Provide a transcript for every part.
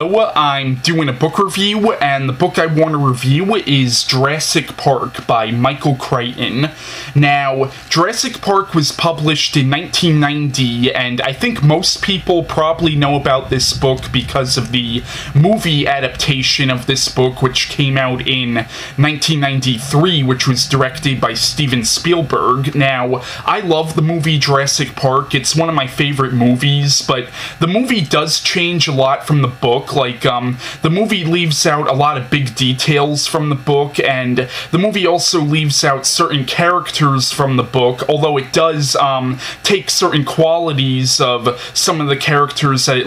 I'm doing a book review, and the book I want to review is Jurassic Park by Michael Crichton. Now, Jurassic Park was published in 1990, and I think most people probably know about this book because of the movie adaptation of this book, which came out in 1993, which was directed by Steven Spielberg. Now, I love the movie Jurassic Park. It's one of my favorite movies, but the movie does change a lot from the book. The movie leaves out a lot of big details from the book, and the movie also leaves out certain characters from the book, although it does take certain qualities of some of the characters that it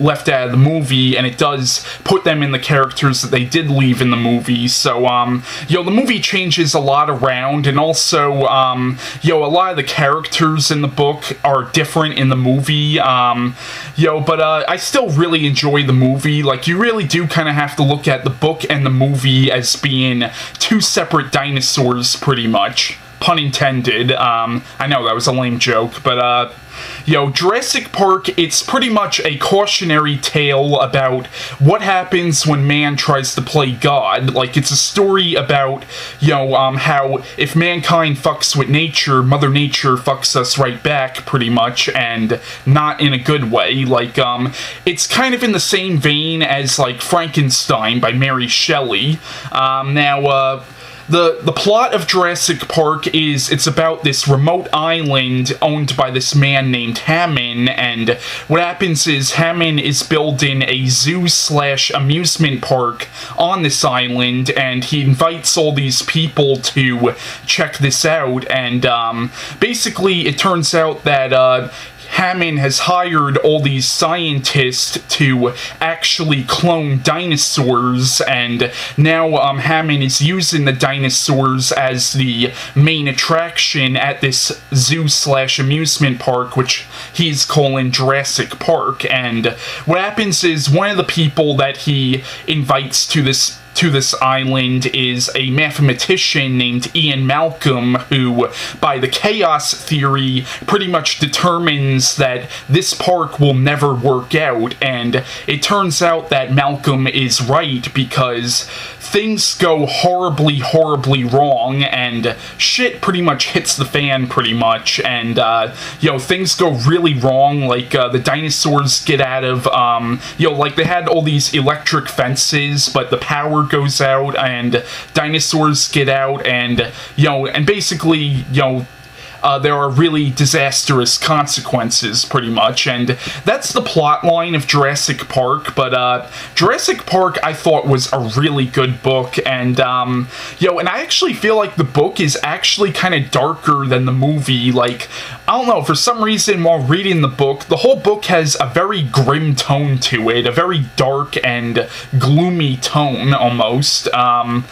left out of the movie, and it does put them in the characters that they did leave in the movie. So, the movie changes a lot around, and also, a lot of the characters in the book are different in the movie, but I still really enjoy the movie. Like, you really do kind of have to look at the book and the movie as being two separate dinosaurs, pretty much. Pun intended. I know that was a lame joke, but, Jurassic Park, it's pretty much a cautionary tale about what happens when man tries to play God. Like, it's a story about, how if mankind fucks with nature, Mother Nature fucks us right back, pretty much, and not in a good way. Like, it's kind of in the same vein as, like, Frankenstein by Mary Shelley. The plot of Jurassic Park is, it's about this remote island owned by this man named Hammond, and what happens is Hammond is building a zoo/amusement park on this island, and he invites all these people to check this out, and basically it turns out that Hammond has hired all these scientists to actually clone dinosaurs, and now Hammond is using the dinosaurs as the main attraction at this zoo/amusement park, which he's calling Jurassic Park. And what happens is one of the people that he invites to this island is a mathematician named Ian Malcolm, who, by the chaos theory, pretty much determines that this park will never work out, and it turns out that Malcolm is right, because things go horribly, horribly wrong, and shit pretty much hits the fan, pretty much, and, things go really wrong. Like, the dinosaurs get out of, like, they had all these electric fences, but the power goes out, and dinosaurs get out, and, and basically, there are really disastrous consequences, pretty much, and that's the plot line of Jurassic Park. But Jurassic Park, I thought, was a really good book, and and I actually feel like the book is actually kind of darker than the movie. Like, I don't know, for some reason, while reading the whole book has a very grim tone to it, a very dark and gloomy tone, almost. And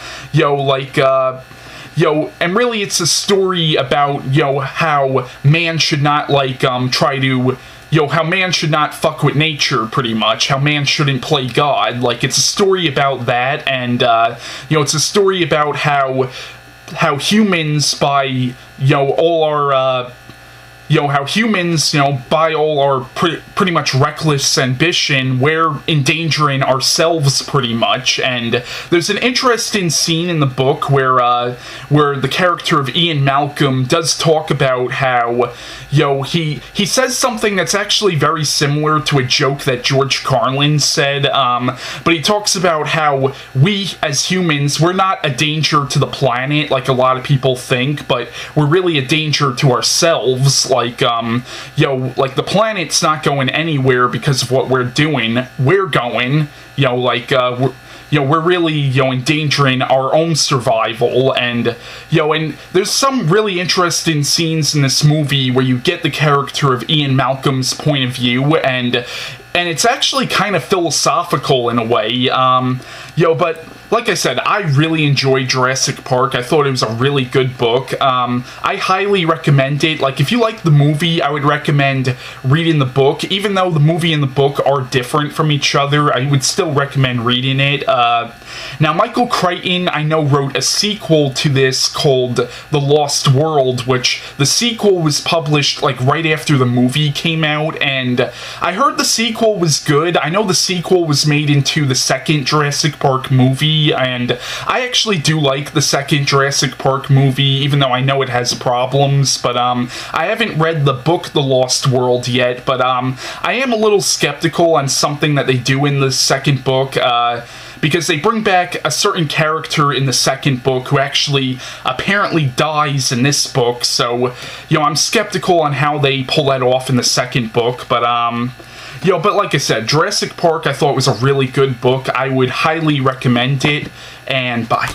really it's a story about, how man should not, like, how man should not fuck with nature, pretty much. How man shouldn't play God. Like, it's a story about that, and, it's a story about how humans, by, all our, how humans, by all our pretty much reckless ambition, we're endangering ourselves, pretty much. And there's an interesting scene in the book where the character of Ian Malcolm does talk about how, he says something that's actually very similar to a joke that George Carlin said, but he talks about how we, as humans, we're not a danger to the planet, like a lot of people think, but we're really a danger to ourselves. Like, the planet's not going anywhere because of what we're doing. We're going, we're really, endangering our own survival, and, and there's some really interesting scenes in this movie where you get the character of Ian Malcolm's point of view, and it's actually kind of philosophical in a way, but like I said, I really enjoyed Jurassic Park. I thought it was a really good book. I highly recommend it. Like, if you like the movie, I would recommend reading the book. Even though the movie and the book are different from each other, I would still recommend reading it. Now, Michael Crichton, I know, wrote a sequel to this called The Lost World, which the sequel was published, like, right after the movie came out, and I heard the sequel was good. I know the sequel was made into the second Jurassic Park movie, and I actually do like the second Jurassic Park movie, even though I know it has problems, but I haven't read the book The Lost World yet, but I am a little skeptical on something that they do in the second book, because they bring back a certain character in the second book who actually apparently dies in this book, so, you know, I'm skeptical on how they pull that off in the second book, but, you know, but like I said, Jurassic Park I thought was a really good book. I would highly recommend it, and bye.